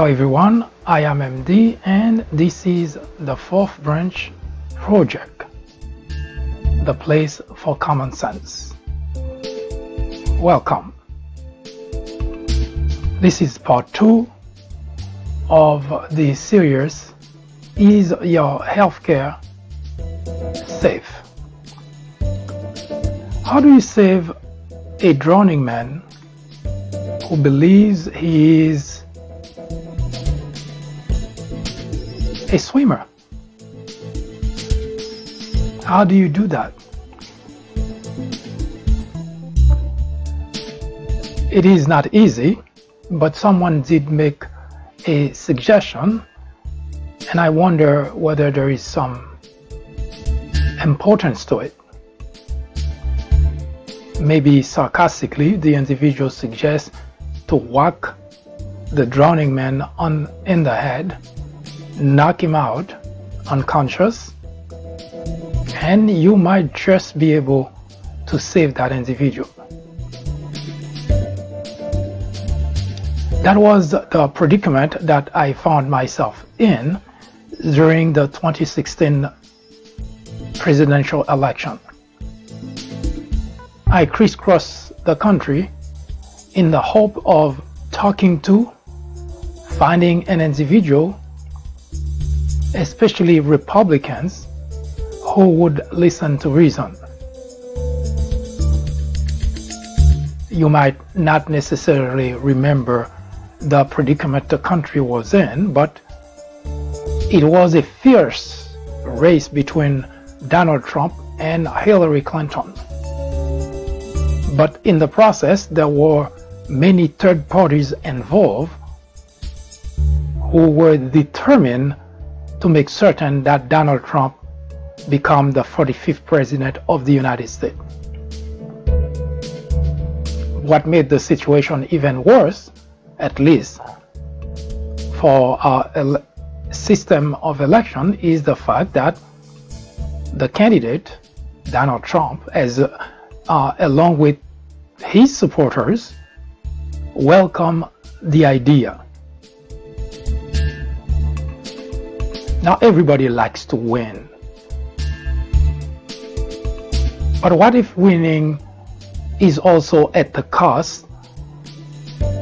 Hello everyone, I am MD and this is the Fourth Branch Project, the place for common sense. Welcome. This is part 2 of the series, Is Your Healthcare Safe? How do you save a drowning man who believes he is a swimmer? How do you do that? It is not easy, but someone did make a suggestion, and I wonder whether there is some importance to it. Maybe sarcastically, the individual suggests to whack the drowning man in the head, knock him out unconscious, and you might just be able to save that individual. That was the predicament that I found myself in during the 2016 presidential election. I crisscrossed the country in the hope of talking to, finding an individual, especially Republicans, who would listen to reason. You might not necessarily remember the predicament the country was in, but it was a fierce race between Donald Trump and Hillary Clinton. But in the process, there were many third parties involved who were determined to make certain that Donald Trump become the 45th president of the United States. What made the situation even worse, at least for our system of election, is the fact that the candidate, Donald Trump, along with his supporters, welcome the idea. Now everybody likes to win. But what if winning is also at the cost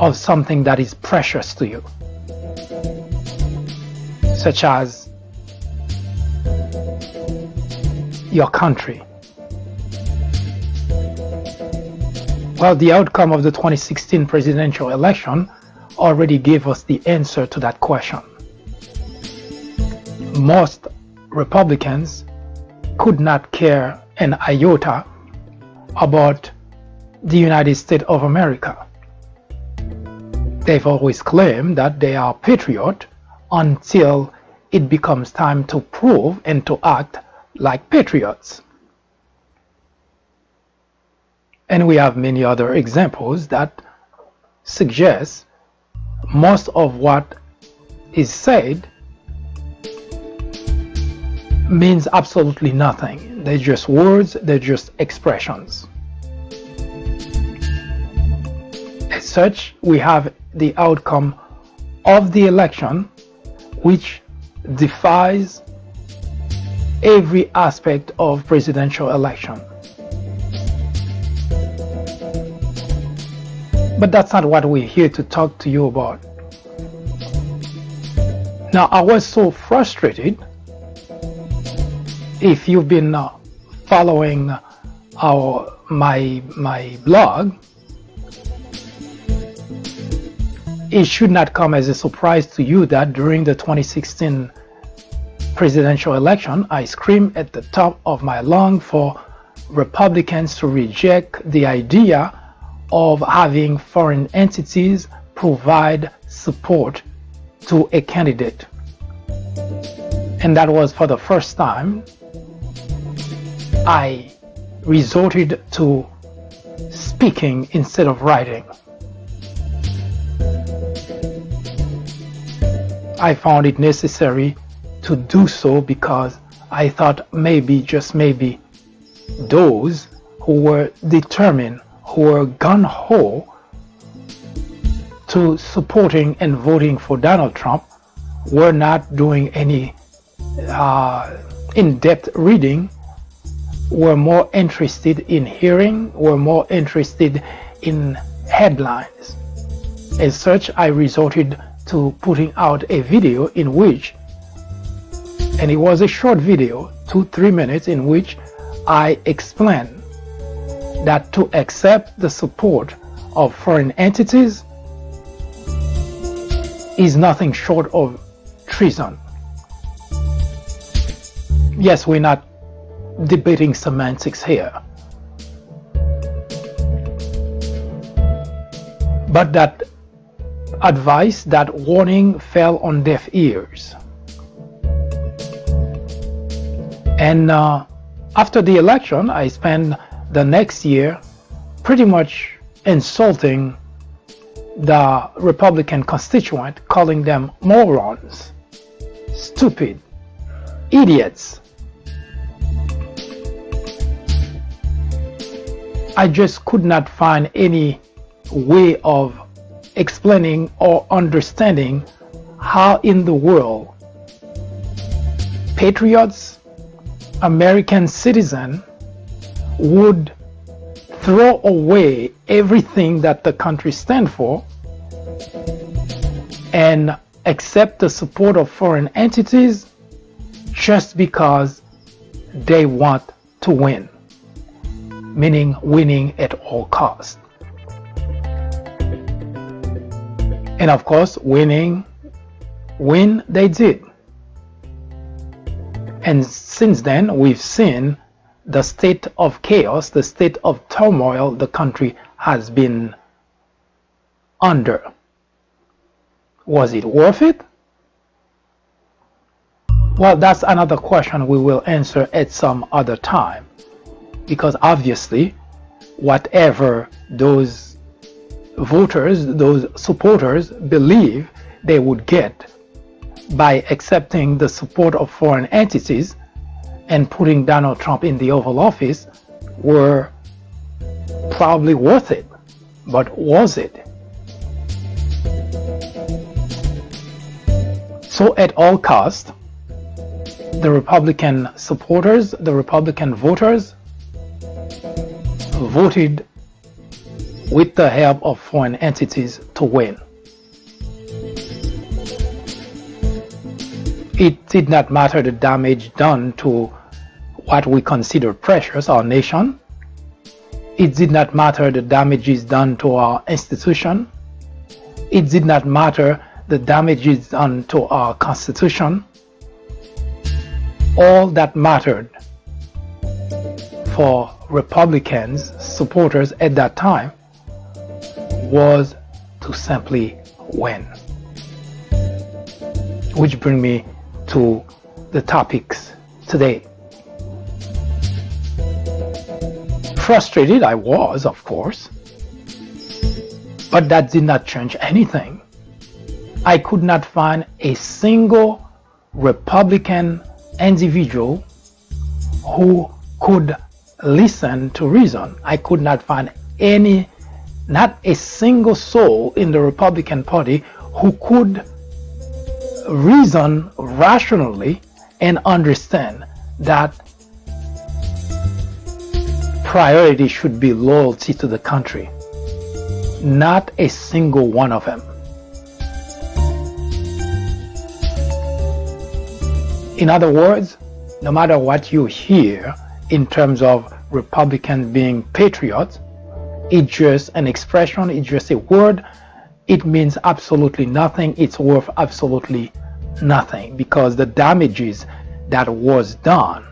of something that is precious to you, such as your country? Well, the outcome of the 2016 presidential election already gave us the answer to that question. Most Republicans could not care an iota about the United States of America. They've always claimed that they are patriots until it becomes time to prove and to act like patriots. And we have many other examples that suggest most of what is said means absolutely nothing. They're just words, they're just expressions. As such, we have the outcome of the election, which defies every aspect of presidential election. But that's not what we're here to talk to you about. Now, I was so frustrated. If you've been following my blog, it should not come as a surprise to you that during the 2016 presidential election, I screamed at the top of my lungs for Republicans to reject the idea of having foreign entities provide support to a candidate. And that was for the first time I resorted to speaking instead of writing. I found it necessary to do so because I thought maybe, just maybe, those who were determined, who were gung-ho to supporting and voting for Donald Trump were not doing any in-depth reading, were more interested in hearing, were more interested in headlines. As such, I resorted to putting out a video in which, and it was a short video, 2-3 minutes, in which I explained that to accept the support of foreign entities is nothing short of treason. Yes, we're not debating semantics here, but that advice, that warning, fell on deaf ears. And after the election, I spent the next year pretty much insulting the Republican constituent, calling them morons, stupid, idiots. I just could not find any way of explaining or understanding how in the world patriots, American citizens, would throw away everything that the country stands for and accept the support of foreign entities just because they want to win, meaning winning at all costs. And of course, win they did. And since then, we've seen the state of chaos, the state of turmoil the country has been under. Was it worth it? Well, that's another question we will answer at some other time, because obviously whatever those voters, those supporters believe they would get by accepting the support of foreign entities and putting Donald Trump in the Oval Office were probably worth it. But was it? So at all costs, the Republican supporters, the Republican voters voted with the help of foreign entities to win. It did not matter the damage done to what we consider precious, our nation. It did not matter the damages done to our institution. It did not matter the damages done to our Constitution. All that mattered for Republicans, supporters at that time, was to simply win. Which brings me to the topics today. Frustrated I was, of course, but that did not change anything. I could not find a single Republican individual who could listen to reason. I could not find not a single soul in the Republican Party who could reason rationally and understand that priority should be loyalty to the country. Not a single one of them. In other words, no matter what you hear in terms of Republicans being patriots, it's just an expression, it's just a word. It means absolutely nothing. It's worth absolutely nothing, because the damages that was done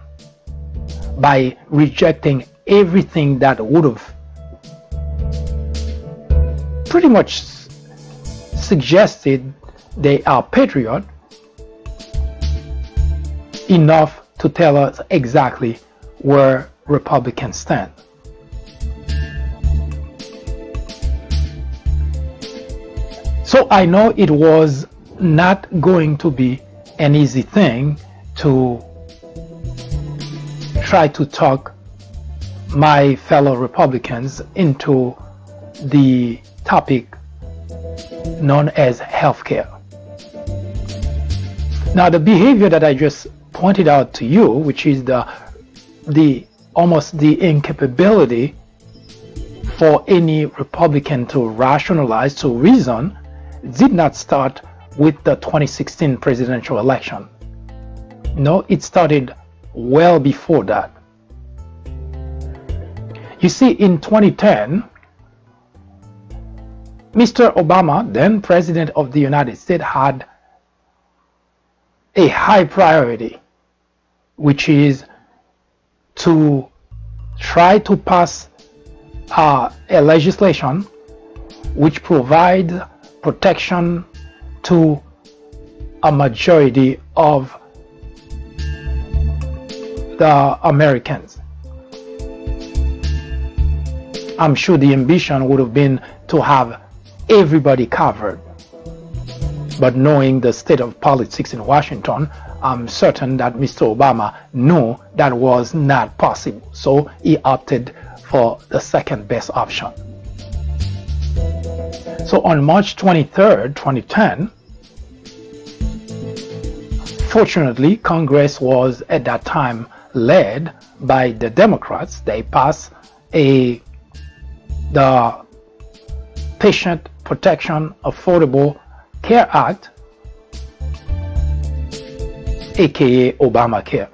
by rejecting everything that would have pretty much suggested they are patriot, enough to tell us exactly where Republicans stand. So I know it was not going to be an easy thing to try to talk my fellow Republicans into the topic known as healthcare. Now, the behavior that I just pointed out to you, which is almost the incapability for any Republican to rationalize, to reason, did not start with the 2016 presidential election. No, it started well before that. You see, in 2010, Mr. Obama, then President of the United States, had a high priority, which is to try to pass a legislation which provides protection to a majority of the Americans. I'm sure the ambition would have been to have everybody covered. But knowing the state of politics in Washington, I'm certain that Mr. Obama knew that was not possible. So he opted for the second best option. So on March 23rd, 2010, fortunately, Congress was at that time led by the Democrats. They passed the Patient Protection Affordable Care Act, aka Obamacare,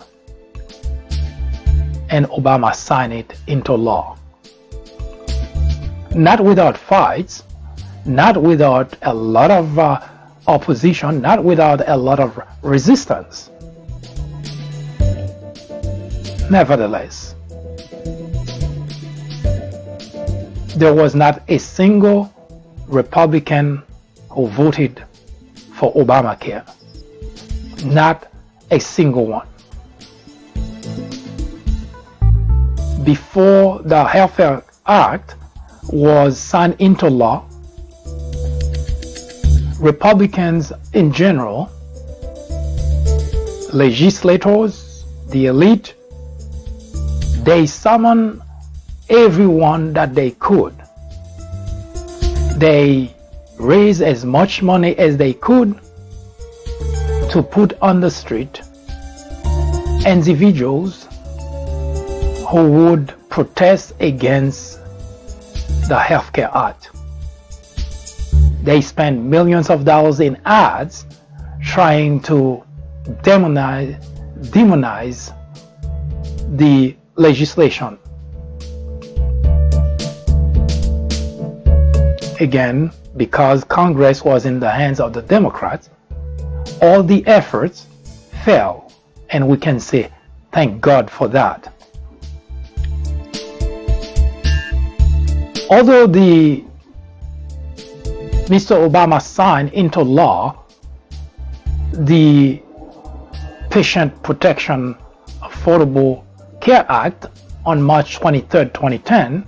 and Obama signed it into law. Not without fights, not without a lot of opposition, not without a lot of resistance. Nevertheless, there was not a single Republican who voted for Obamacare. Not a single one. Before the Healthcare Act was signed into law, Republicans in general, legislators, the elite, they summoned everyone that they could. They raised as much money as they could to put on the street individuals who would protest against the Healthcare Act. They spent millions of dollars in ads trying to demonize the legislation. Again, because Congress was in the hands of the Democrats, all the efforts failed, and we can say thank God for that. Although Mr. Obama signed into law the Patient Protection Affordable Care Act on March 23, 2010,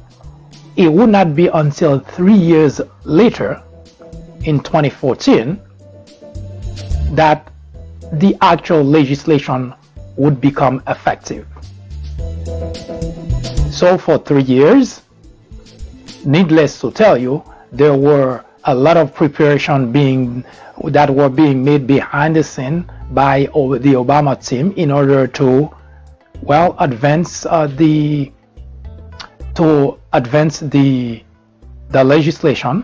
it would not be until 3 years later, in 2014, that the actual legislation would become effective. So for 3 years, needless to tell you, there were a lot of preparation that were being made behind the scene by the Obama team in order to, well, advance the legislation.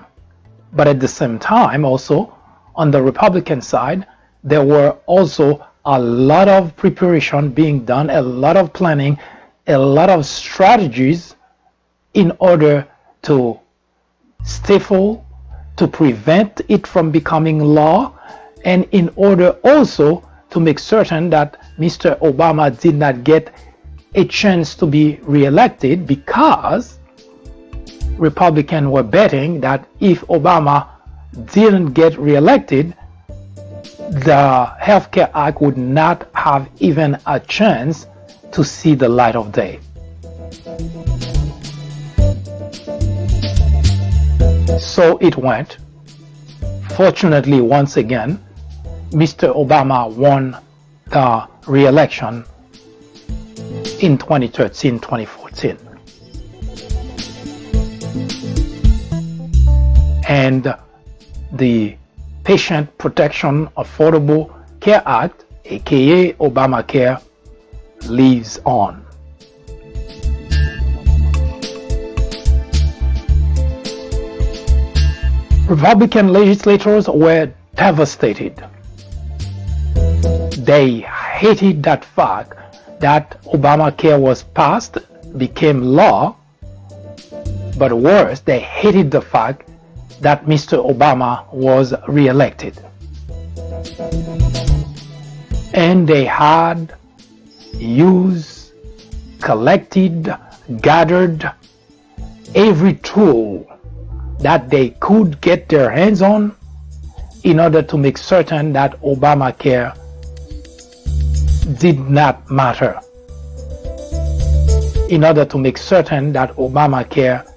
But at the same time, also on the Republican side, there were also a lot of preparation being done, a lot of planning, a lot of strategies in order to stifle, to prevent it from becoming law, and in order also to make certain that Mr. Obama did not get a chance to be reelected, because Republicans were betting that if Obama didn't get reelected, the Healthcare Act would not have even a chance to see the light of day. So it went. Fortunately, once again, Mr. Obama won the re-election in 2013-2014. And the Patient Protection Affordable Care Act, aka Obamacare, lives on. Republican legislators were devastated. They hated that fact that Obamacare was passed, became law, but worse, they hated the fact that Mr. Obama was re-elected. And they had used, collected, gathered every tool that they could get their hands on in order to make certain that Obamacare did not matter, in order to make certain that Obamacare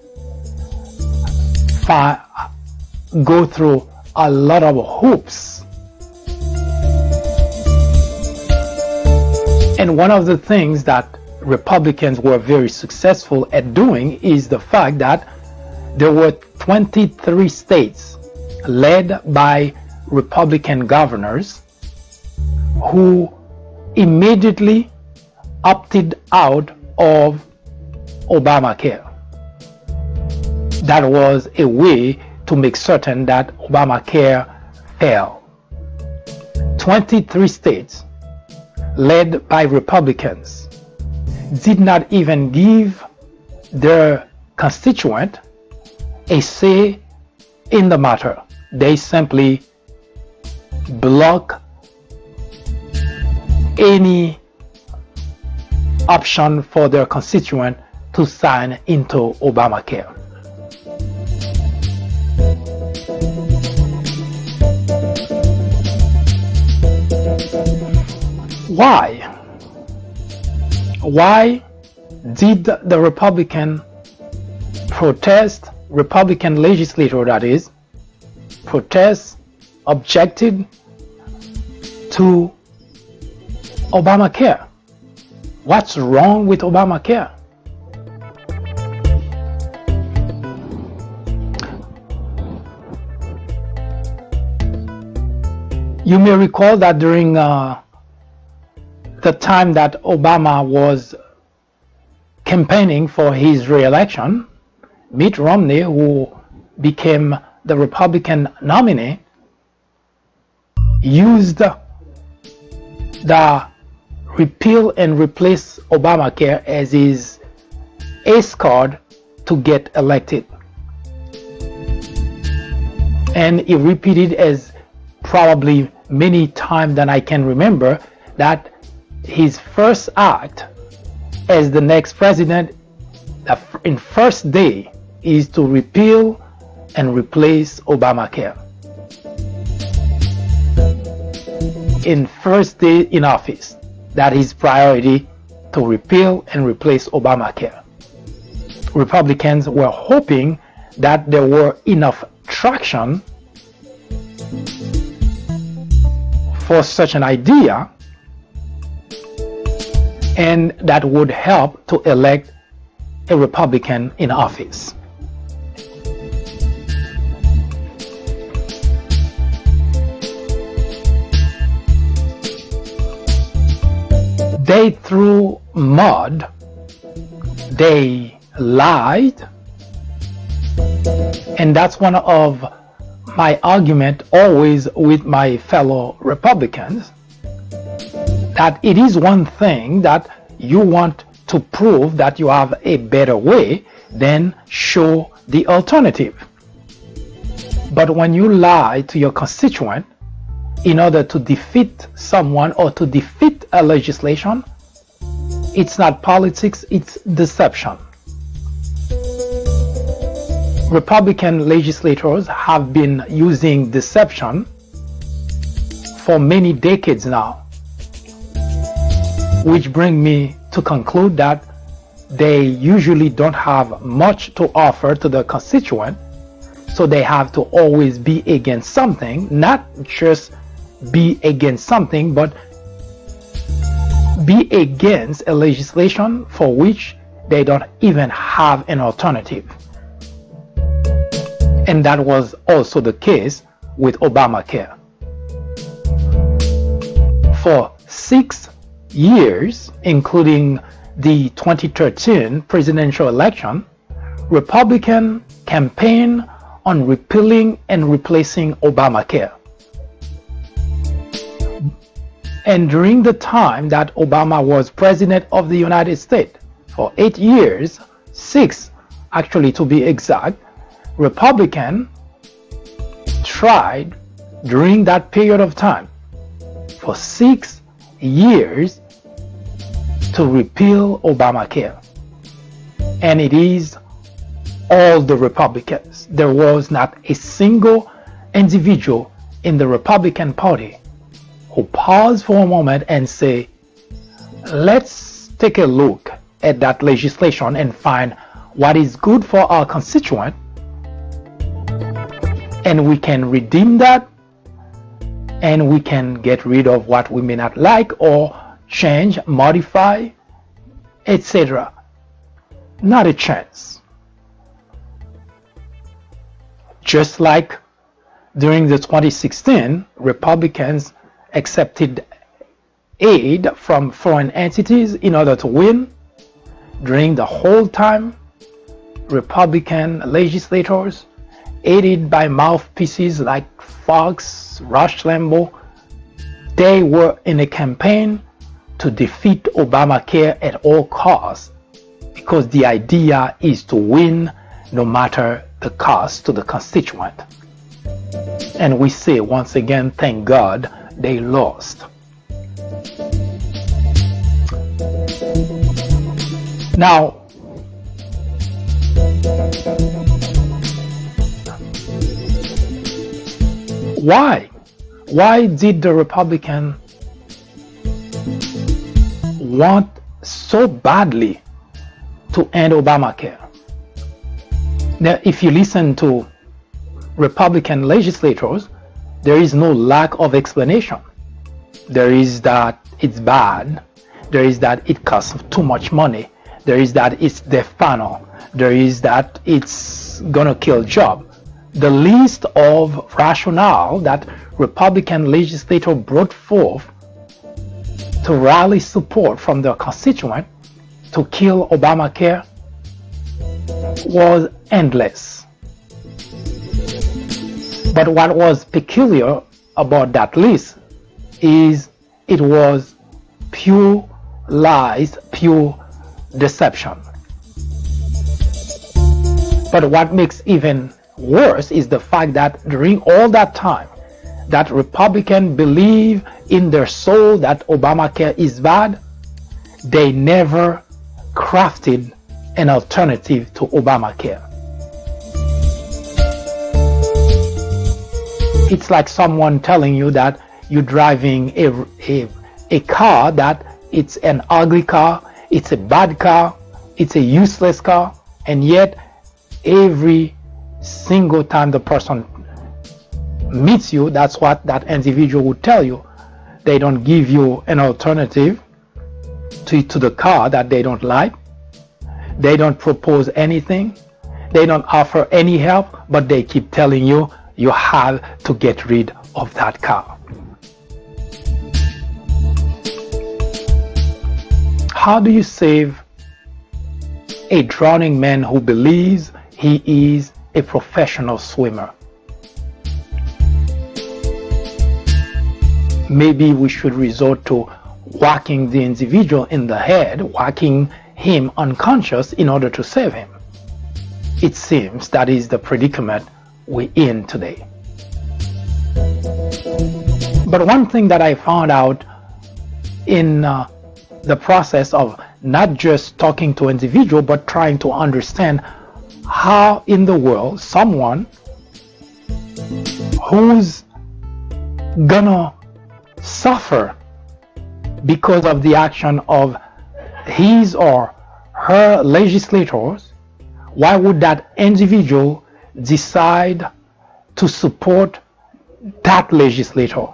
go through a lot of hoops. And one of the things that Republicans were very successful at doing is the fact that there were 23 states led by Republican governors who immediately opted out of Obamacare. That was a way to make certain that Obamacare failed. 23 states led by Republicans did not even give their constituent a say in the matter. They simply block any option for their constituent to sign into Obamacare. Why? Why did the Republican legislator, that is, protest, objected to Obamacare? What's wrong with Obamacare? You may recall that during the time that Obama was campaigning for his re-election, Mitt Romney, who became the Republican nominee, used the repeal and replace Obamacare as his ace card to get elected. And he repeated as probably many times than I can remember that his first act as the next president in first day is to repeal and replace Obamacare. In first day in office, that is priority, to repeal and replace Obamacare. Republicans were hoping that there were enough traction for such an idea, and that would help to elect a Republican in office. They threw mud, they lied, and that's one of my argument always with my fellow Republicans, that it is one thing that you want to prove that you have a better way, then show the alternative. But when you lie to your constituent in order to defeat someone or to defeat a legislation, it's not politics, it's deception. Republican legislators have been using deception for many decades now, which brings me to conclude that they usually don't have much to offer to the constituent, so they have to always be against something, not just be against something, but be against a legislation for which they don't even have an alternative. And that was also the case with Obamacare. For 6 years, including the 2013 presidential election, Republicans campaigned on repealing and replacing Obamacare. And during the time that Obama was president of the United States, for 8 years, 6 actually to be exact, Republicans tried during that period of time for 6 years to repeal Obamacare. And it is all the Republicans. There was not a single individual in the Republican Party who paused for a moment and say, let's take a look at that legislation and find what is good for our constituent, and we can redeem that, and we can get rid of what we may not like or change, modify, etc. Not a chance. Just like during the 2016, Republicans accepted aid from foreign entities in order to win. During the whole time, Republican legislators, aided by mouthpieces like Fox, Rush Limbaugh, they were in a campaign to defeat Obamacare at all costs, because the idea is to win no matter the cost to the constituent. And we say once again, thank God they lost. Now, why did the Republican want so badly to end Obamacare? Now, if you listen to Republican legislators, there is no lack of explanation. There is that it's bad. There is that it costs too much money. There is that it's death panel. There is that it's gonna kill job. The list of rationale that Republican legislators brought forth to rally support from their constituent to kill Obamacare was endless. But what was peculiar about that list is it was pure lies, pure deception. But what makes even worse is the fact that during all that time that Republicans believe in their soul that Obamacare is bad, they never crafted an alternative to Obamacare. It's like someone telling you that you're driving a car that it's an ugly car, it's a bad car, it's a useless car, and yet every single time the person meets you, that's what that individual would tell you. They don't give you an alternative to the car that they don't like. They don't propose anything. They don't offer any help, but they keep telling you you have to get rid of that car. How do you save a drowning man who believes he is a professional swimmer? Maybe we should resort to whacking the individual in the head, whacking him unconscious in order to save him. It seems that is the predicament we're in today. But one thing that I found out in the process of not just talking to individual but trying to understand how in the world someone who's gonna suffer because of the action of his or her legislators, why would that individual decide to support that legislator?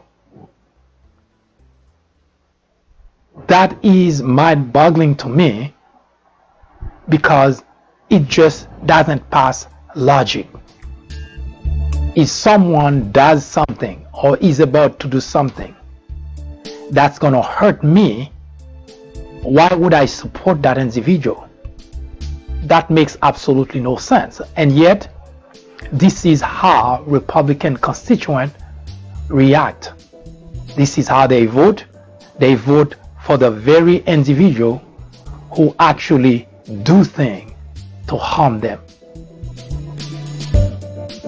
That is mind-boggling to me, because it just doesn't pass logic. if someone does something or is about to do something that's going to hurt me, why would I support that individual? That makes absolutely no sense. And yet, this is how Republican constituents react. This is how they vote. They vote for the very individual who actually do things to harm them.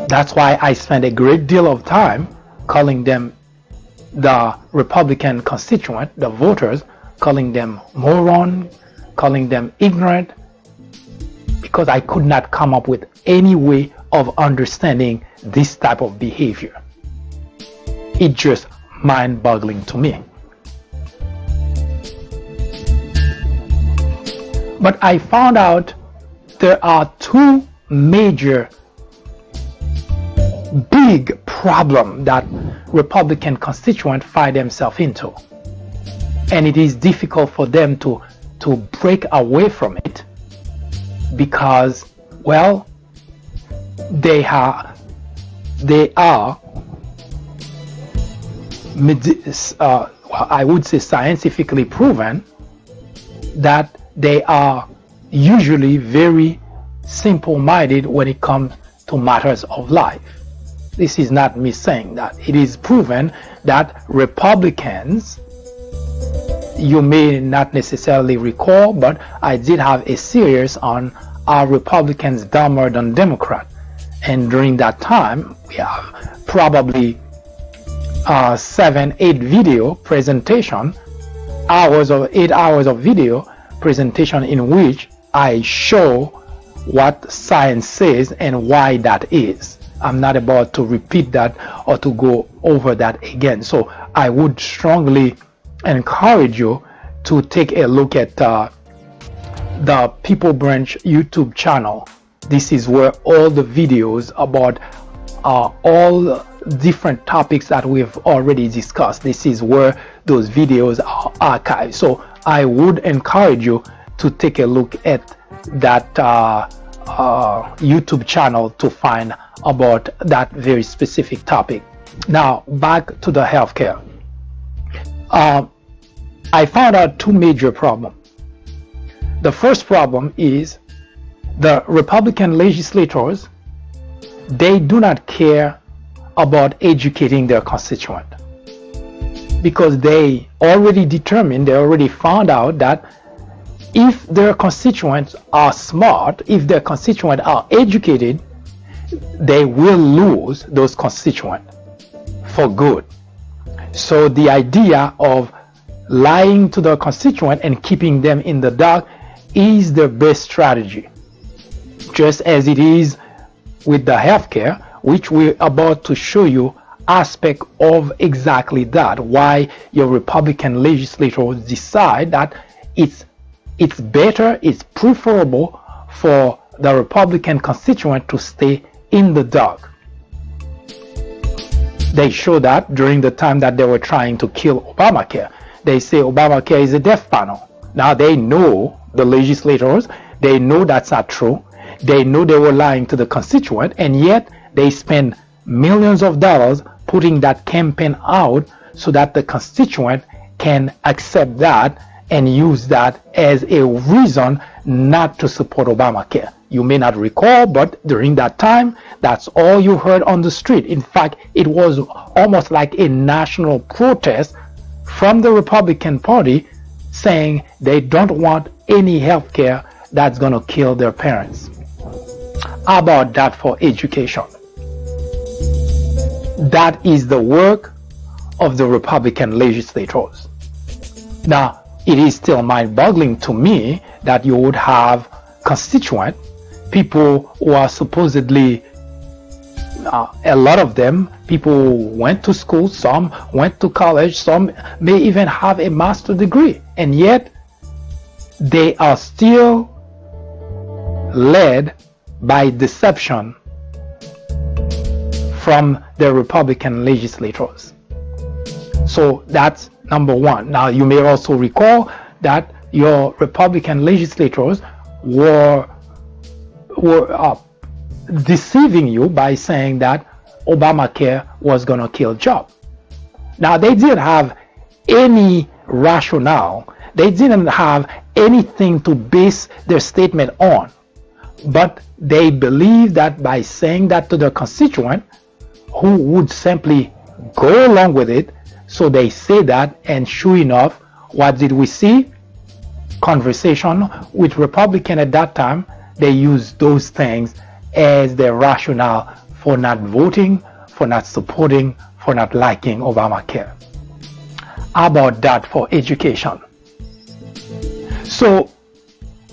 That's why I spend a great deal of time calling them, the Republican constituent, the voters, calling them moron, calling them ignorant, because I could not come up with any way of understanding this type of behavior. It's just mind-boggling to me. But I found out there are two major big problems that Republican constituents find themselves into. And it is difficult for them to break away from it because, well, they are I would say scientifically proven that they are usually very simple-minded when it comes to matters of life. This is not me saying that. It is proven that Republicans, you may not necessarily recall, but I did have a series on are Republicans dumber than Democrats? And during that time, we have probably 7-8 video presentation, 8 hours of video presentation in which I show what science says and why that is. I'm not about to repeat that or to go over that again. So I would strongly encourage you to take a look at the People Branch YouTube channel. This is where all the videos about all different topics that we've already discussed, this is where those videos are archived. So I would encourage you to take a look at that YouTube channel to find about that very specific topic. Now back to the healthcare. I found out two major problems. The first problem is the Republican legislators, they do not care about educating their constituent, because they already determined, they already found out that if their constituents are smart, if their constituents are educated, they will lose those constituents for good. So the idea of lying to the constituent and keeping them in the dark is the best strategy, just as it is with the healthcare, which we're about to show you aspect of exactly that, why your Republican legislators decide that it's better, it's preferable for the Republican constituent to stay in the dark. They show that during the time that they were trying to kill Obamacare. They say Obamacare is a death panel. Now they know, the legislators, they know that's not true. They know they were lying to the constituent, and yet they spend millions of dollars putting that campaign out so that the constituent can accept that and use that as a reason not to support Obamacare. You may not recall, but during that time, that's all you heard on the street. In fact, it was almost like a national protest from the Republican Party saying they don't want any health care that's going to kill their parents. How about that for education? That is the work of the Republican legislators. Now, it is still mind-boggling to me that you would have constituents, people who are supposedly, a lot of them, people who went to school, some went to college, some may even have a master's degree, and yet they are still led by deception from the Republican legislators. So that's number one. Now you may also recall that your Republican legislators were deceiving you by saying that Obamacare was going to kill jobs. Now, they didn't have any rationale. They didn't have anything to base their statement on. But they believed that by saying that to their constituent, who would simply go along with it, so they say that, and sure enough, what did we see? Conversation with Republicans at that time, they used those things as their rationale for not voting, for not supporting, for not liking Obamacare. How about that for education? So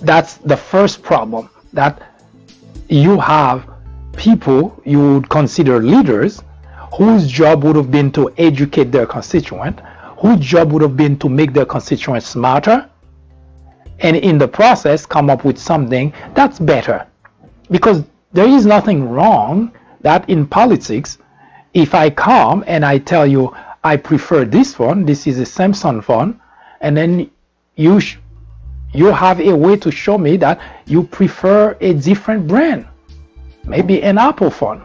that's the first problem, that you have people you would consider leaders whose job would have been to educate their constituent, whose job would have been to make their constituents smarter, and in the process come up with something that's better. Because there is nothing wrong that in politics, if I come and I tell you I prefer this phone, this is a Samsung phone, and then you have a way to show me that you prefer a different brand, maybe an Apple phone.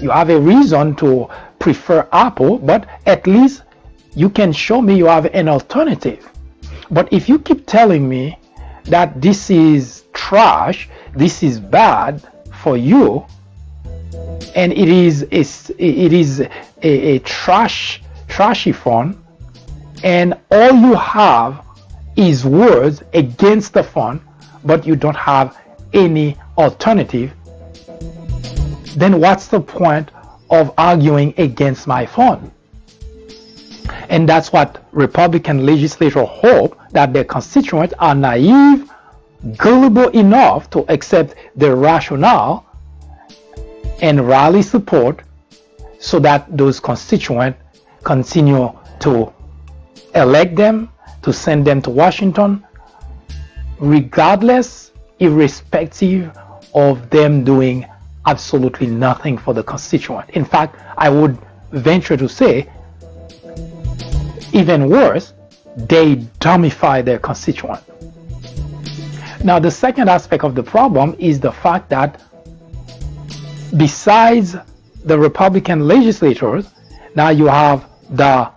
You have a reason to prefer Apple, but at least you can show me you have an alternative. But if you keep telling me that this is trash, this is bad for you, and it is a trashy phone, and all you have is words against the phone, but you don't have any alternative, then what's the point of arguing against my phone? And that's what Republican legislators hope, that their constituents are naive, gullible enough to accept their rationale and rally support, so that those constituents continue to elect them, to send them to Washington, regardless, irrespective of them doing absolutely nothing for the constituent. In fact, I would venture to say, even worse, they dumbify their constituent. Now, the second aspect of the problem is the fact that besides the Republican legislators, now you have the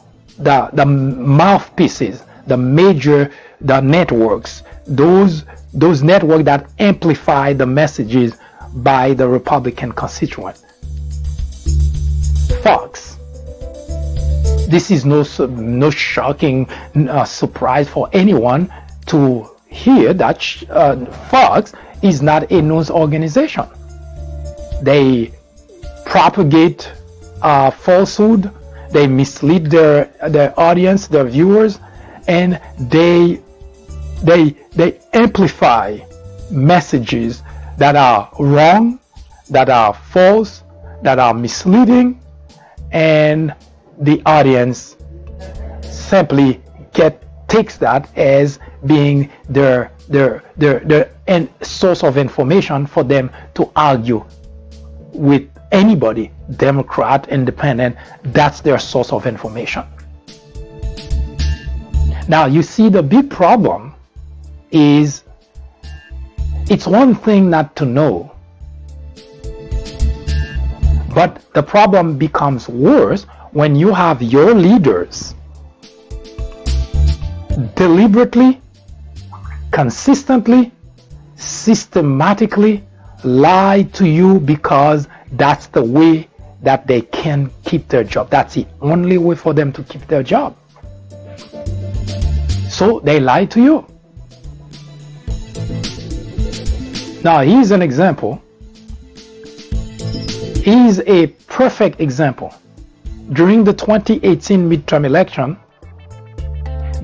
mouthpieces, the networks, those networks that amplify the messages by the Republican constituent. Fox. This is no shocking surprise for anyone to hear that Fox is not a news organization. They propagate falsehood, they mislead their audience, their viewers, and they amplify messages that are wrong, that are false, that are misleading, and the audience simply takes that as being their source of information for them to argue with anybody, Democrat, Independent. That's their source of information. Now, you see, the big problem is, it's one thing not to know, but the problem becomes worse when you have your leaders deliberately, consistently, systematically lie to you, because that's the way that they can keep their job. That's the only way for them to keep their job. So they lie to you. Now, here's an example. Here's a perfect example. During the 2018 midterm election,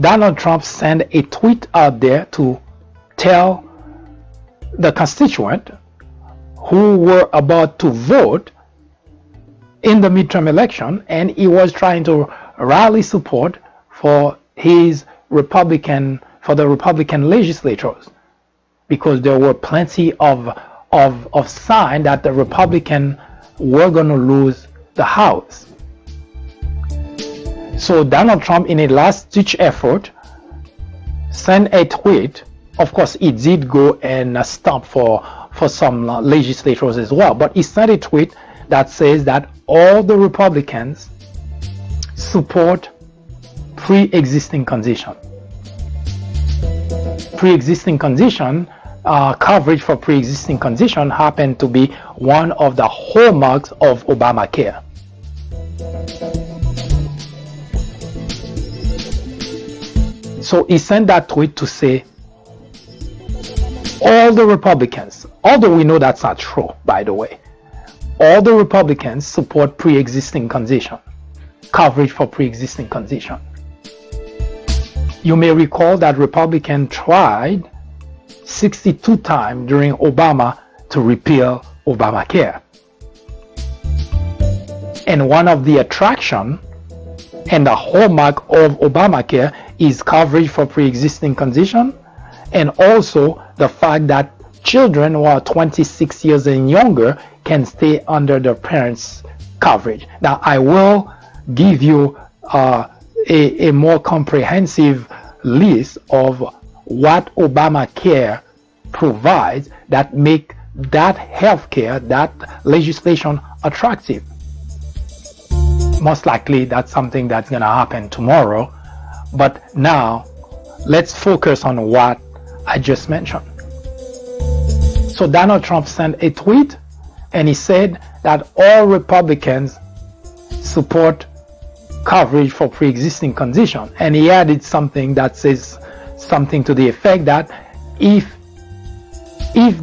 Donald Trump sent a tweet out there to tell the constituent who were about to vote in the midterm election, and he was trying to rally support for the Republican legislators, because there were plenty of signs that the Republicans were going to lose the House. So Donald Trump, in a last-ditch effort, sent a tweet. Of course, he did go and stomp for some legislators as well, but he sent a tweet that says that all the Republicans support pre-existing condition. Pre-existing condition, coverage for pre-existing condition happened to be one of the hallmarks of Obamacare. So he sent that tweet to say, all the Republicans, although we know that's not true, by the way, all the Republicans support pre-existing condition, coverage for pre-existing condition. You may recall that Republicans tried 62 times during Obama to repeal Obamacare. And one of the attraction and the hallmark of Obamacare is coverage for pre-existing condition, and also the fact that children who are 26 years and younger can stay under their parents' coverage. Now, I will give you a more comprehensive list of what Obamacare provides that make that healthcare, that legislation attractive. Most likely that's something that's going to happen tomorrow, but now let's focus on what I just mentioned. So Donald Trump sent a tweet and he said that all Republicans support coverage for pre-existing condition, and he added something that says something to the effect that if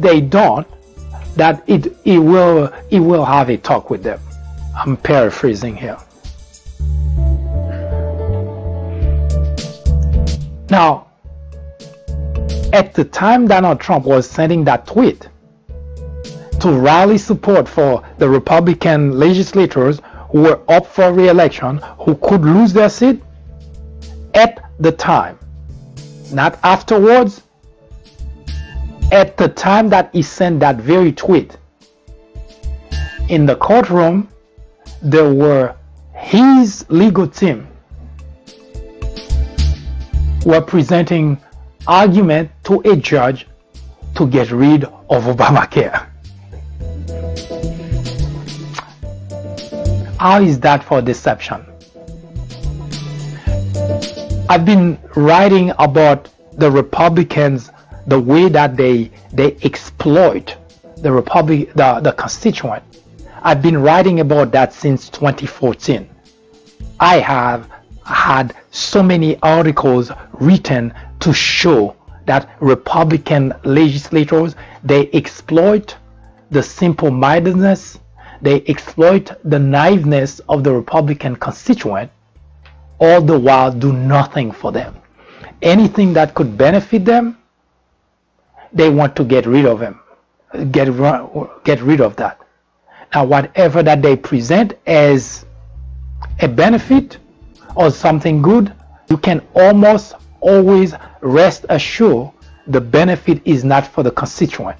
they don't, that it will have a talk with them. I'm paraphrasing here. Now, at the time Donald Trump was sending that tweet to rally support for the Republican legislators who were up for re-election, who could lose their seat, at the time, not afterwards, at the time that he sent that very tweet, in the courtroom, there were his legal team were presenting argument to a judge to get rid of Obamacare. How is that for deception? I've been writing about the Republicans, the way that they exploit the constituent. I've been writing about that since 2014. I have had so many articles written to show that Republican legislators, they exploit the simple-mindedness, they exploit the naiveness of the Republican constituent, all the while do nothing for them. Anything that could benefit them, they want to get rid of them, get rid of that. Now, whatever that they present as a benefit or something good, you can almost always rest assured the benefit is not for the constituent.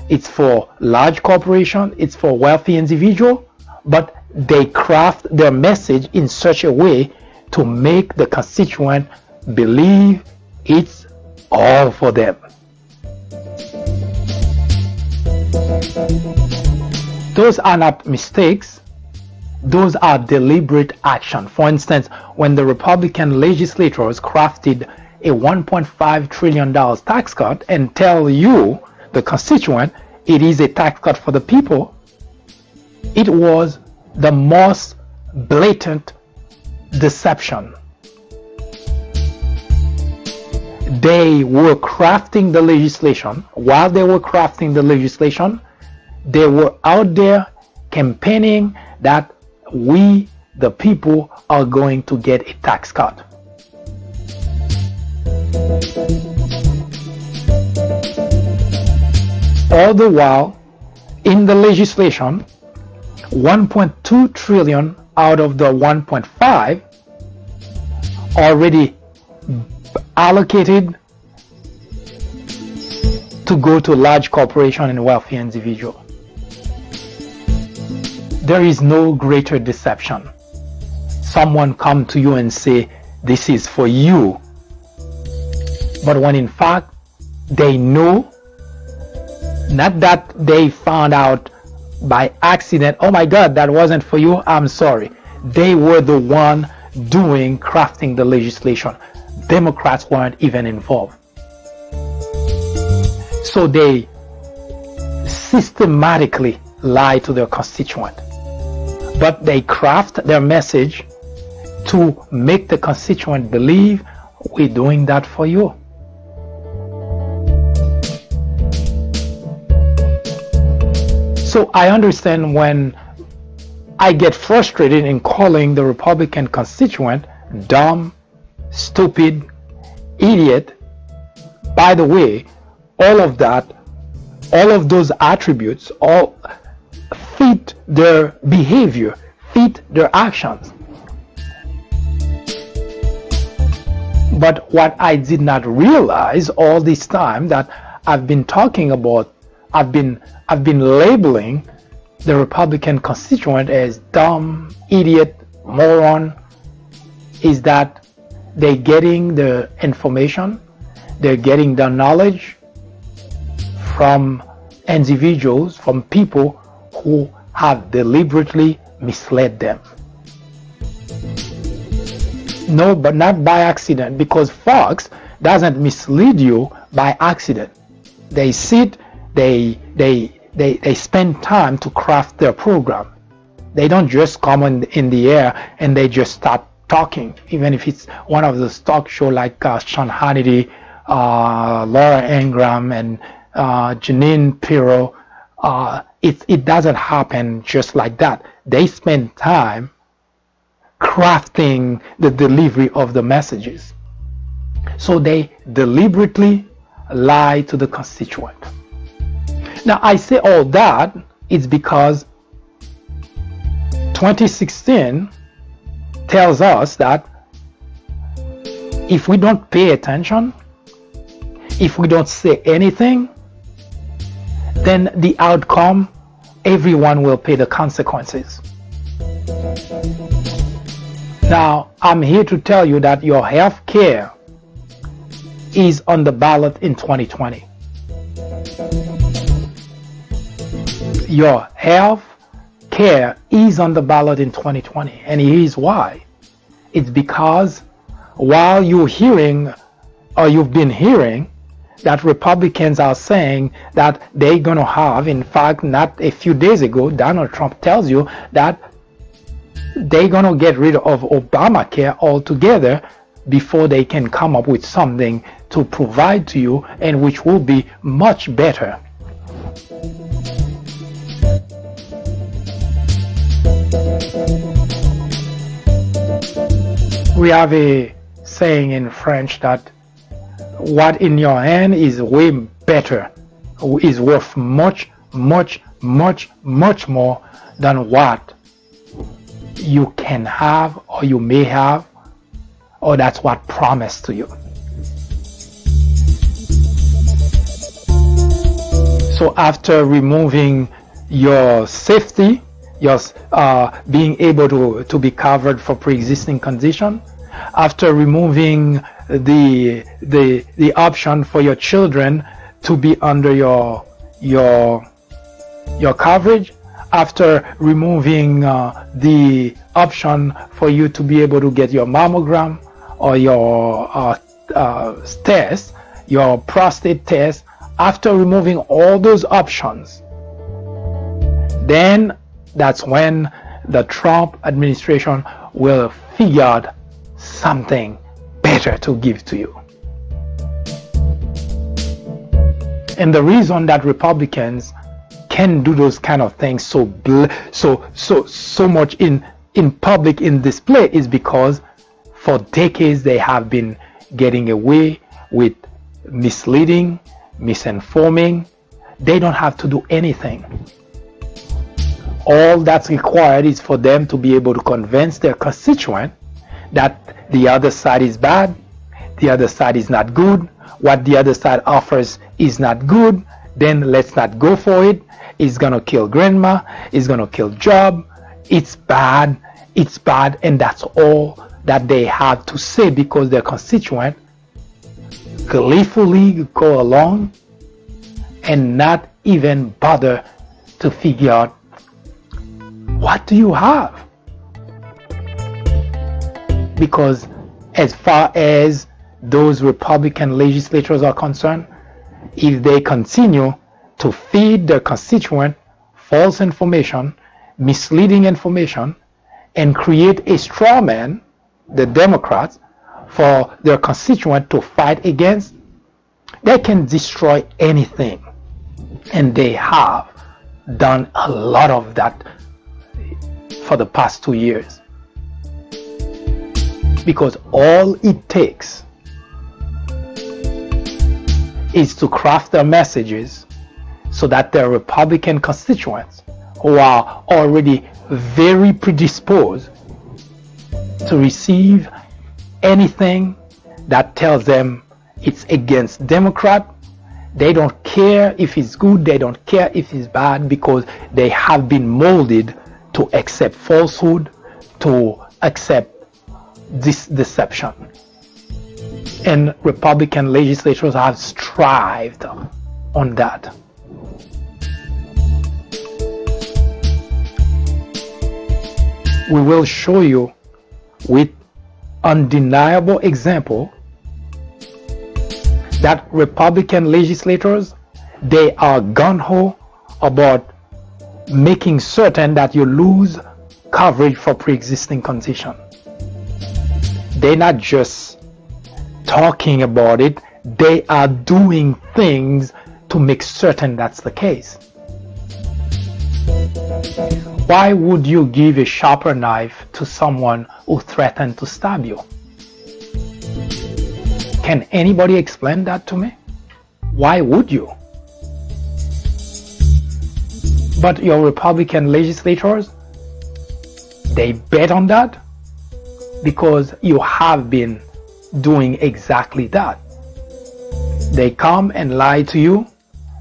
It's for large corporation, it's for wealthy individual, but they craft their message in such a way to make the constituent believe it's all for them. Those are not mistakes. Those are deliberate action. For instance, when the Republican legislators crafted a $1.5 trillion tax cut and tell you, the constituent, it is a tax cut for the people, it was the most blatant deception. They were crafting the legislation. While they were crafting the legislation, they were out there campaigning that we, the people, are going to get a tax cut. All the while, in the legislation, 1.2 trillion out of the 1.5 already allocated to go to large corporation and wealthy individual. There is no greater deception. Someone come to you and say, this is for you. But when in fact, they know, not that they found out by accident. Oh my God, that wasn't for you. I'm sorry. They were the one crafting the legislation. Democrats weren't even involved. So they systematically lie to their constituent. But they craft their message to make the constituent believe we're doing that for you. So I understand when I get frustrated in calling the Republican constituent dumb, stupid, idiot. By the way, all of that, all of those attributes all fit their behavior, fit their actions. But what I did not realize all this time that I've been talking about, I've been labeling the Republican constituent as dumb, idiot, moron, is that they're getting the information, they're getting the knowledge from individuals, from people who have deliberately misled them. No, but not by accident, because Fox doesn't mislead you by accident. They sit, they spend time to craft their program. They don't just come in the air and they just start talking. Even if it's one of those talk shows like Sean Hannity, Laura Ingraham, and Janine Pirro, it doesn't happen just like that. They spend time crafting the delivery of the messages. So they deliberately lie to the constituent. Now I say all that it's because 2016 tells us that if we don't pay attention, if we don't say anything, then the outcome, everyone will pay the consequences. Now, I'm here to tell you that your health care is on the ballot in 2020. Your health care is on the ballot in 2020. And here's why. It's because while you're hearing, or you've been hearing, that Republicans are saying that they're going to have, in fact, not a few days ago, Donald Trump tells you that they're going to get rid of Obamacare altogether before they can come up with something to provide to you, and which will be much better. We have a saying in French that what in your hand is way better, is worth much, much, much, much more than what you can have, or you may have, or that's what promised to you. So after removing your safety, your being able to be covered for pre-existing condition, after removing the option for your children to be under your coverage, after removing the option for you to be able to get your mammogram or your test, your prostate test, after removing all those options, then that's when the Trump administration will figure out something better to give to you. And the reason that Republicans can do those kind of things so much in public, in display, is because for decades they have been getting away with misleading, misinforming. They don't have to do anything. All that's required is for them to be able to convince their constituent that the other side is bad, the other side is not good, what the other side offers is not good, then let's not go for it. It's gonna kill grandma, it's gonna kill job, it's bad, and that's all that they have to say, because their constituent gleefully go along and not even bother to figure out what do you have? Because as far as those Republican legislators are concerned, if they continue to feed their constituent false information, misleading information, and create a straw man, the Democrats, for their constituent to fight against, they can destroy anything. And they have done a lot of that for the past 2 years. Because all it takes is to craft their messages so that their Republican constituents, who are already very predisposed to receive anything that tells them it's against Democrat, they don't care if it's good, they don't care if it's bad, because they have been molded to accept falsehood, to accept this deception. And Republican legislators have strived on that. We will show you with undeniable example that Republican legislators, they are gung-ho about making certain that you lose coverage for pre-existing condition. They're not just talking about it, they are doing things to make certain that's the case. Why would you give a sharper knife to someone who threatened to stab you? Can anybody explain that to me? Why would you? But your Republican legislators, they bet on that because you have been doing exactly that. They come and lie to you,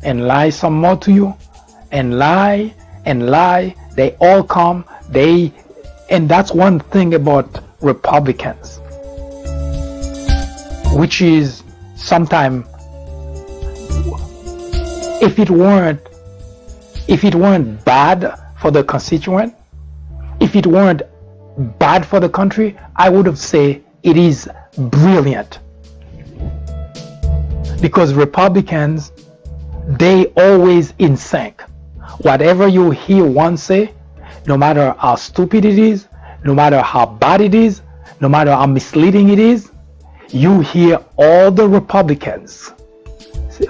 and lie some more to you, and lie and lie. They all come, and that's one thing about Republicans, which is sometimes, if it weren't bad for the constituent, if it weren't bad for the country, I would have said it is brilliant. Because Republicans, they always in sync. Whatever you hear one say, no matter how stupid it is, no matter how bad it is, no matter how misleading it is, you hear all the Republicans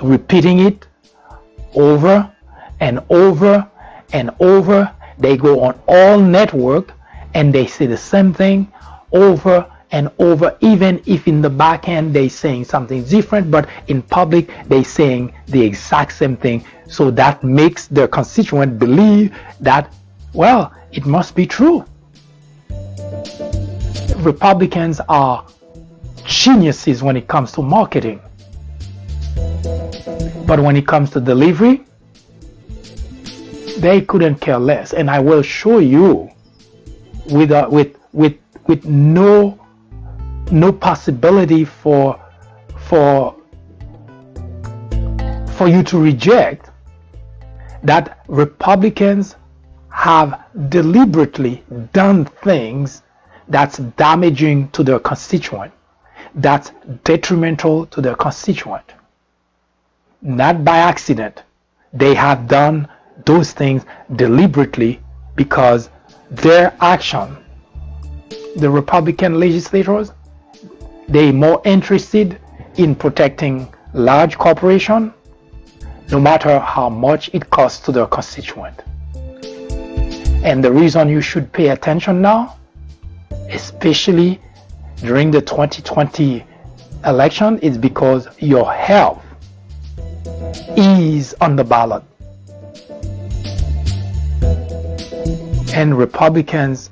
repeating it over and over and over. They go on all network and they say the same thing over and over, even if in the back end they saying something different, but in public they saying the exact same thing. So that makes their constituent believe that, well, it must be true. Republicans are geniuses when it comes to marketing, but when it comes to delivery, they couldn't care less. And I will show you with no possibility for you to reject that Republicans have deliberately done things that's damaging to their constituent, that's detrimental to their constituent. Not by accident. They have done those things deliberately because their action, the Republican legislators, they're more interested in protecting large corporations, no matter how much it costs to their constituent. And the reason you should pay attention now, especially during the 2020 election, is because your health is on the ballot. And Republicans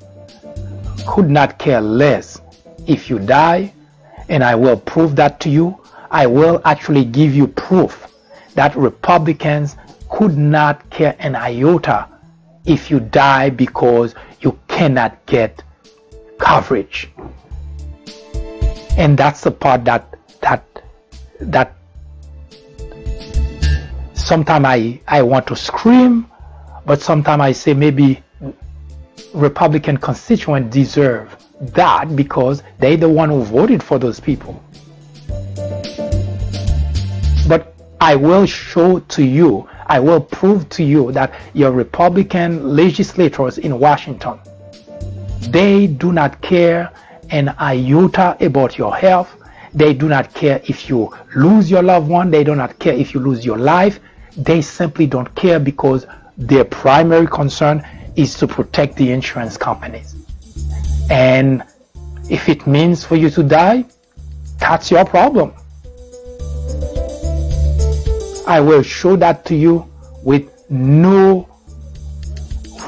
could not care less if you die, and I will prove that to you. I will actually give you proof that Republicans could not care an iota if you die because you cannot get coverage. And that's the part that sometimes I want to scream, but sometimes I say maybe Republican constituents deserve that because they're the one who voted for those people. But I will show to you, I will prove to you that your Republican legislators in Washington, they do not care an iota about your health. They do not care if you lose your loved one. They do not care if you lose your life. They simply don't care because their primary concern is to protect the insurance companies. And if it means for you to die, that's your problem. I will show that to you with no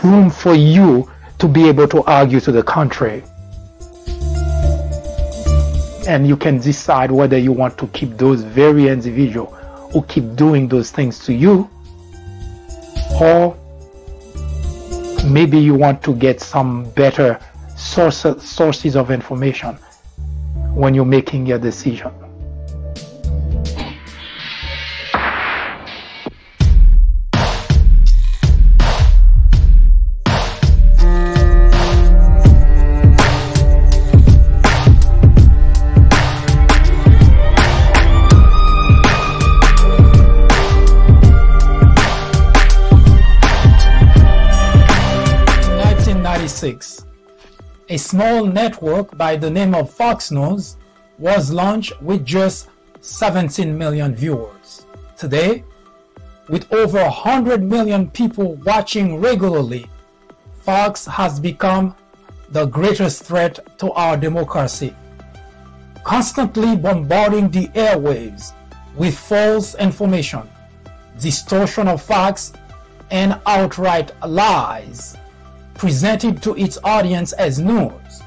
room for you to be able to argue to the contrary. And you can decide whether you want to keep those very individuals who keep doing those things to you, or maybe you want to get some better sources of information when you're making your decision. A small network by the name of Fox News was launched with just 17 million viewers. Today, with over 100 million people watching regularly, Fox has become the greatest threat to our democracy, constantly bombarding the airwaves with false information, distortion of facts, and outright lies presented to its audience as news.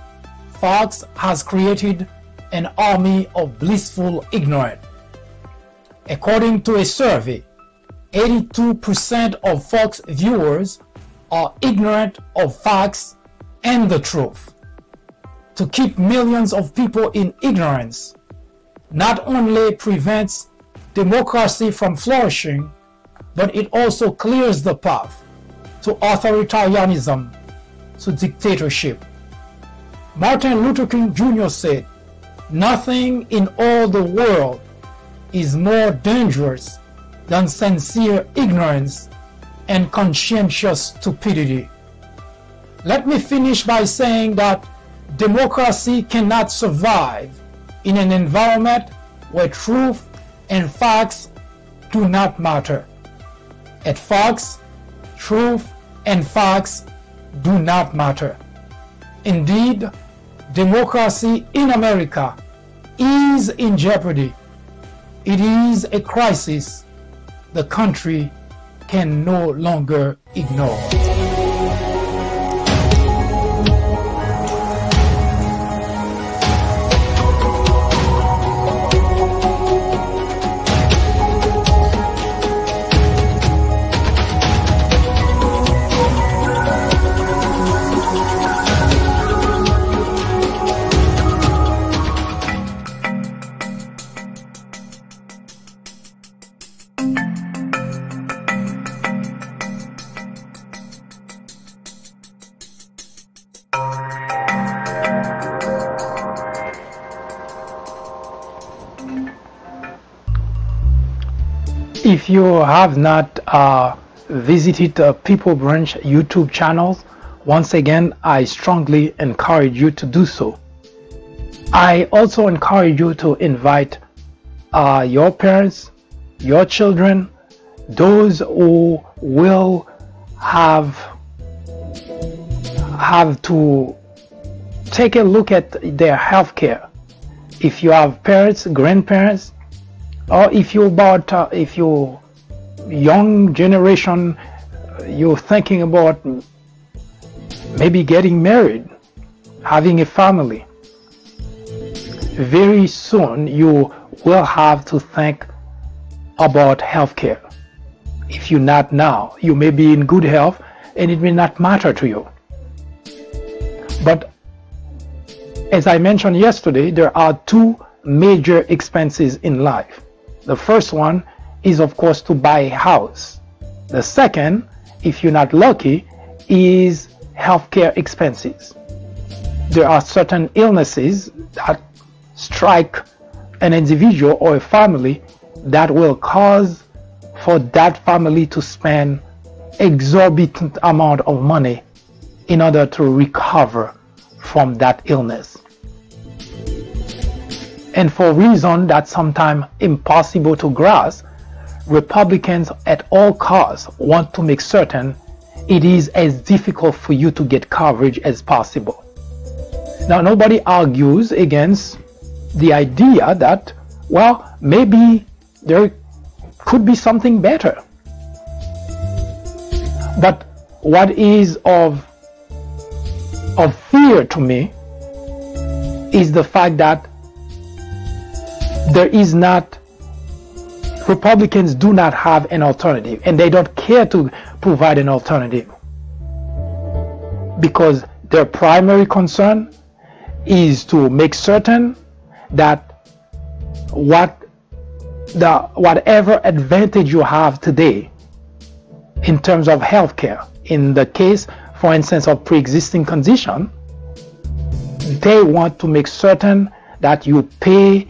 Fox has created an army of blissful ignorance. According to a survey, 82% of Fox viewers are ignorant of facts and the truth. To keep millions of people in ignorance not only prevents democracy from flourishing, but it also clears the path to authoritarianism, to dictatorship. Martin Luther King Jr. said, "Nothing in all the world is more dangerous than sincere ignorance and conscientious stupidity." Let me finish by saying that democracy cannot survive in an environment where truth and facts do not matter. At Fox, truth and facts do not matter. Indeed, democracy in America is in jeopardy. It is a crisis the country can no longer ignore. If you have not visited People Branch YouTube channels, once again, I strongly encourage you to do so. I also encourage you to invite your parents, your children, those who will have to take a look at their health care. If you have parents, grandparents, or if you young generation, you're thinking about maybe getting married, having a family, very soon you will have to think about healthcare. If you're not now, you may be in good health and it may not matter to you. But as I mentioned yesterday, there are two major expenses in life. The first one is, of course, to buy a house. The second, if you're not lucky, is healthcare expenses. There are certain illnesses that strike an individual or a family that will cause for that family to spend exorbitant amount of money in order to recover from that illness. And for reasons that sometimes impossible to grasp, Republicans at all costs want to make certain it is as difficult for you to get coverage as possible. Now, nobody argues against the idea that, well, maybe there could be something better. But what is of fear to me is the fact that there is not, Republicans do not have an alternative, and they don't care to provide an alternative, because their primary concern is to make certain that whatever advantage you have today in terms of healthcare, in the case, for instance, of pre-existing condition, they want to make certain that you pay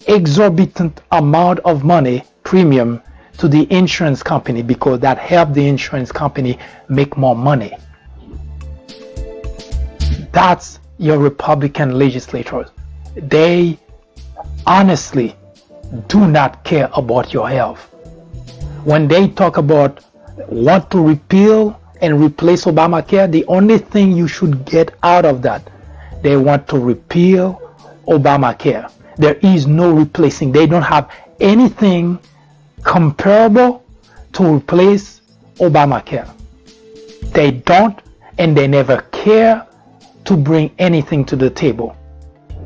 exorbitant amount of money premium to the insurance company, because that helps the insurance company make more money. That's your Republican legislators. They honestly do not care about your health. When they talk about want to repeal and replace Obamacare, the only thing you should get out of that, they want to repeal Obamacare. There is no replacing. They don't have anything comparable to replace Obamacare. They don't, and they never care to bring anything to the table,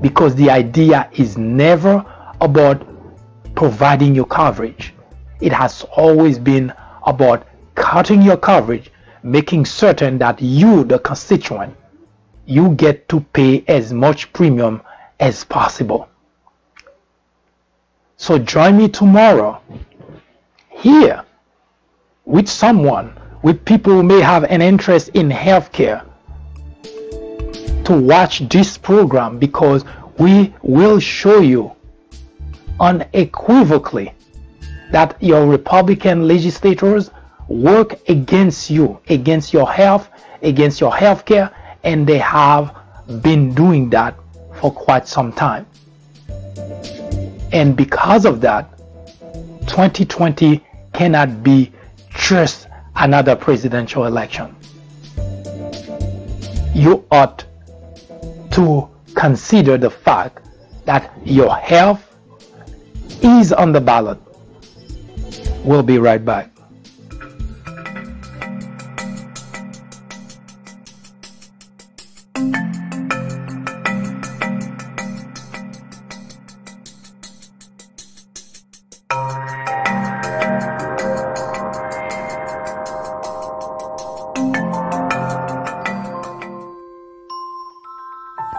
because the idea is never about providing you coverage. It has always been about cutting your coverage, making certain that you, the constituent, you get to pay as much premium as possible. So join me tomorrow here with someone, with people who may have an interest in healthcare, to watch this program, because we will show you unequivocally that your Republican legislators work against you, against your health, against your healthcare, and they have been doing that for quite some time. And because of that, 2020 cannot be just another presidential election. You ought to consider the fact that your health is on the ballot. We'll be right back.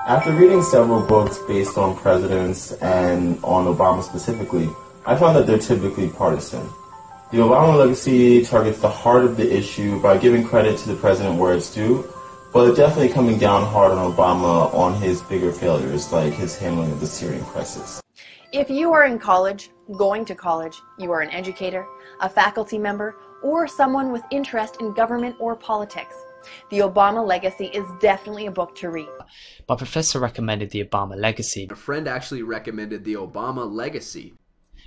After reading several books based on presidents and on Obama specifically, I found that they're typically partisan. The Obama legacy targets the heart of the issue by giving credit to the president where it's due, but definitely coming down hard on Obama on his bigger failures, like his handling of the Syrian crisis. If you are in college, going to college, you are an educator, a faculty member, or someone with interest in government or politics, The Obama Legacy is definitely a book to read. My professor recommended The Obama Legacy. A friend actually recommended The Obama Legacy.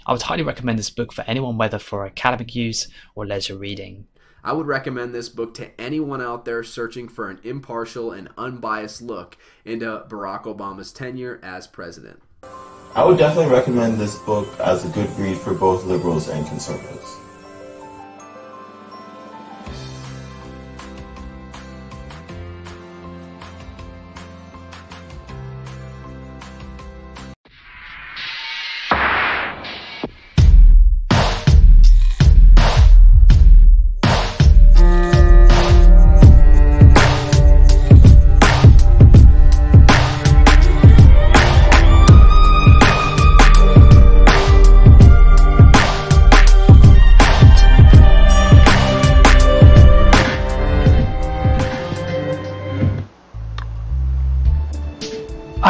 I would highly recommend this book for anyone, whether for academic use or leisure reading. I would recommend this book to anyone out there searching for an impartial and unbiased look into Barack Obama's tenure as president. I would definitely recommend this book as a good read for both liberals and conservatives.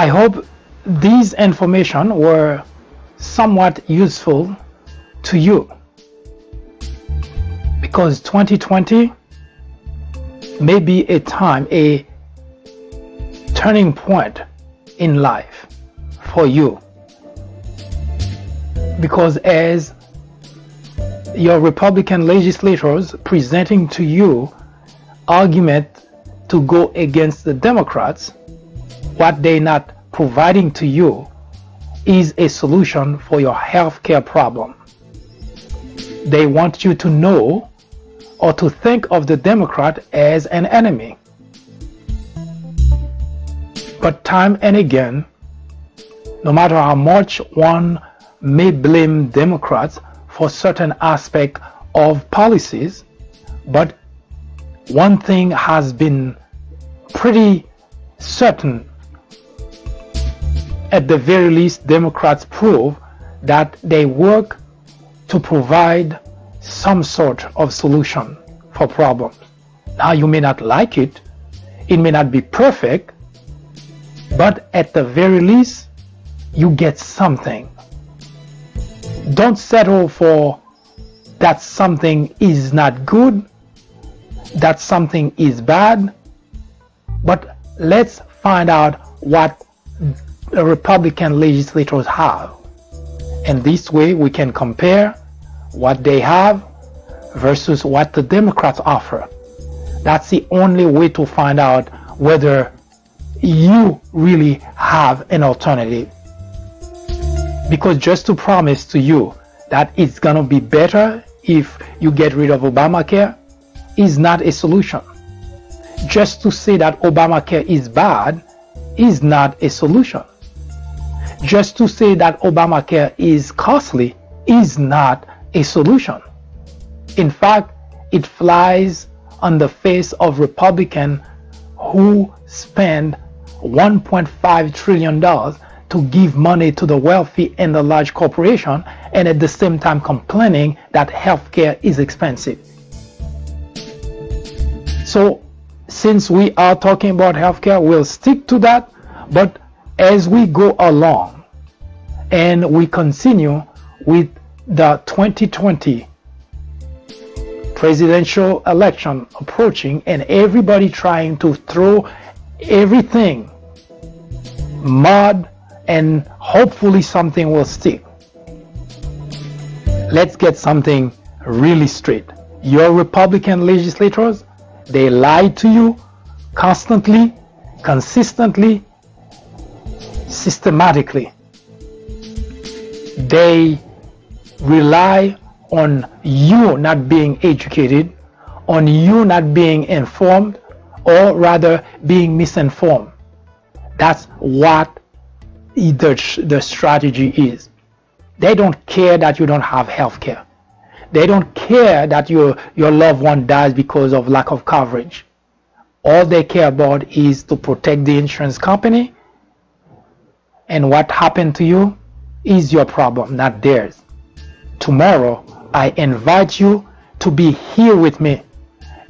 I hope these information were somewhat useful to you, because 2020 may be a time, a turning point in life for you, because as your Republican legislators presenting to you argument to go against the Democrats, what they're not providing to you is a solution for your healthcare problem. They want you to know or to think of the Democrat as an enemy. But time and again, no matter how much one may blame Democrats for certain aspect of policies, but one thing has been pretty certain. At the very least, Democrats prove that they work to provide some sort of solution for problems. Now, you may not like it, it may not be perfect, but at the very least, you get something. Don't settle for that something is not good, that something is bad, but let's find out what the Republican legislators have. And this way we can compare what they have versus what the Democrats offer. That's the only way to find out whether you really have an alternative. Because just to promise to you that it's going to be better if you get rid of Obamacare is not a solution. Just to say that Obamacare is bad is not a solution. Just to say that Obamacare is costly is not a solution. In fact, it flies on the face of Republicans who spend $1.5 trillion to give money to the wealthy and the large corporation, and at the same time complaining that healthcare is expensive. So since we are talking about healthcare, we'll stick to that. But as we go along and we continue with the 2020 presidential election approaching and everybody trying to throw everything mud and hopefully something will stick, let's get something really straight. Your Republican legislators, they lie to you constantly, consistently, systematically. They rely on you not being educated, on you not being informed, or rather being misinformed. That's what the strategy is. They don't care that you don't have health care. They don't care that your loved one dies because of lack of coverage. All they care about is to protect the insurance company, and what happened to you is your problem, not theirs. Tomorrow, I invite you to be here with me,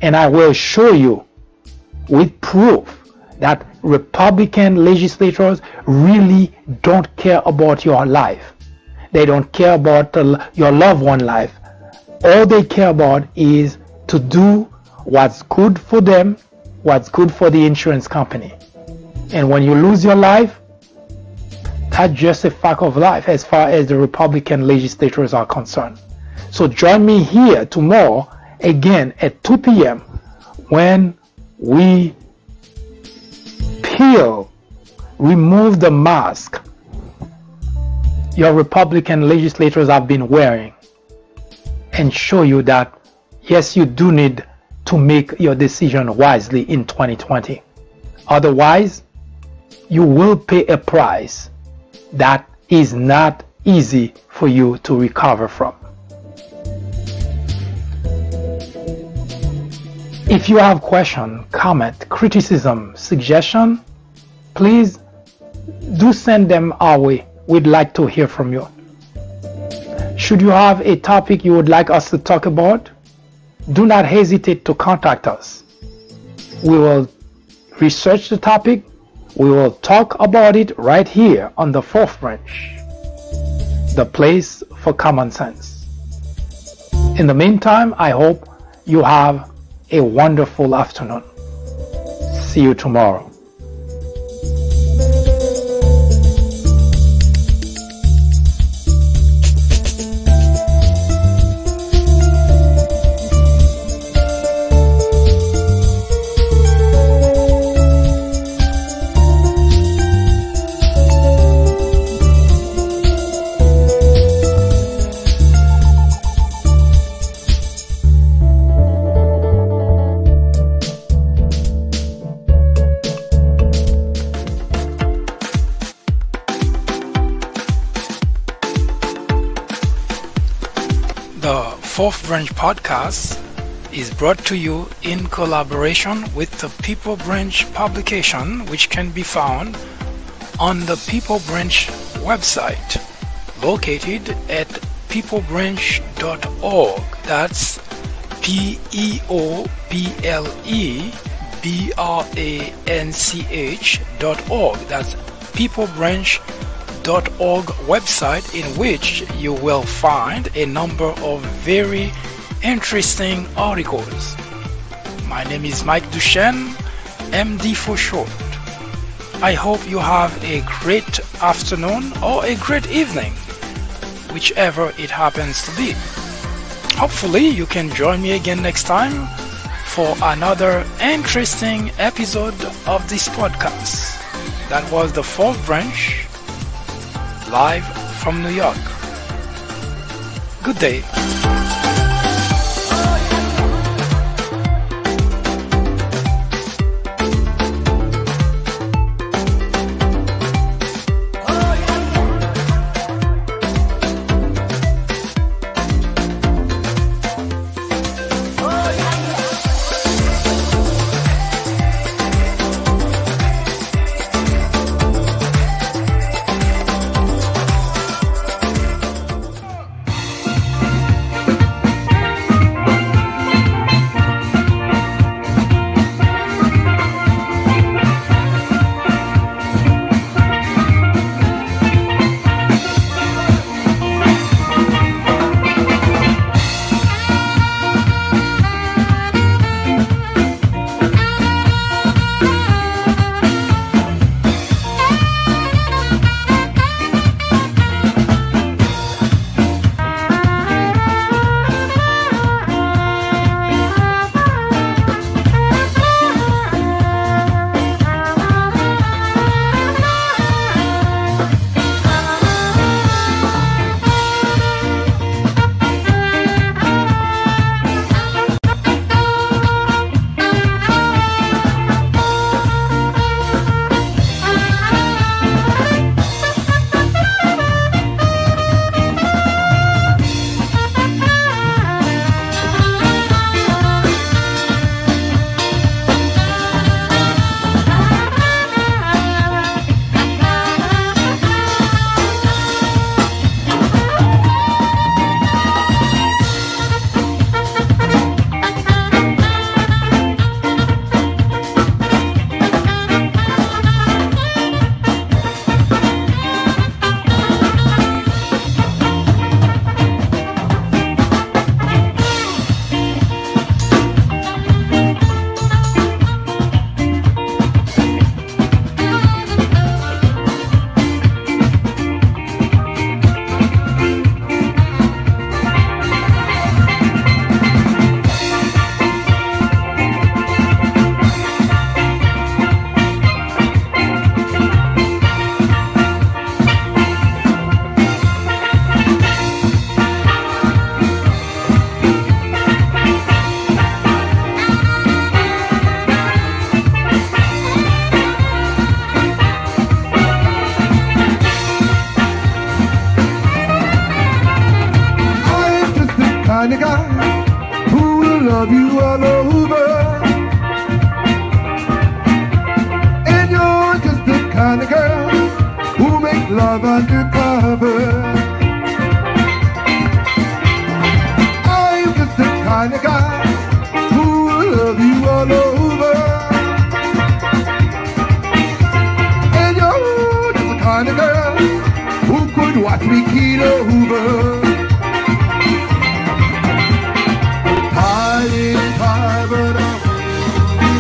and I will show you with proof that Republican legislators really don't care about your life. They don't care about your loved one life. All they care about is to do what's good for them, what's good for the insurance company. And when you lose your life, that's just a fact of life as far as the Republican legislators are concerned. So join me here tomorrow again at 2 p.m. when we remove the mask your Republican legislators have been wearing and show you that yes, you do need to make your decision wisely in 2020. Otherwise, you will pay a price that is not easy for you to recover from. If you have question, comment, criticism, suggestion, please do send them our way. We'd like to hear from you. Should you have a topic you would like us to talk about, do not hesitate to contact us. We will research the topic, We will talk about it right here on the Fourth Branch, the place for common sense. In the meantime, I hope you have a wonderful afternoon. See you tomorrow. The Fourth Branch podcast is brought to you in collaboration with the People Branch publication, which can be found on the People Branch website, located at peoplebranch.org. That's peoplebranch.org. That's peoplebranch.org website, in which you will find a number of very interesting articles. My name is Mike Duchesne, MD for short. I hope you have a great afternoon or a great evening, whichever it happens to be. Hopefully you can join me again next time for another interesting episode of this podcast. That was the Fourth Branch, live from New York. Good day. kind of guy who will love you all over. And you're just the kind of girl who make love undercover. I'm just the kind of guy who will love you all over. watch me keel over. The tide is high, but I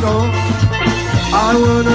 won't, I wanna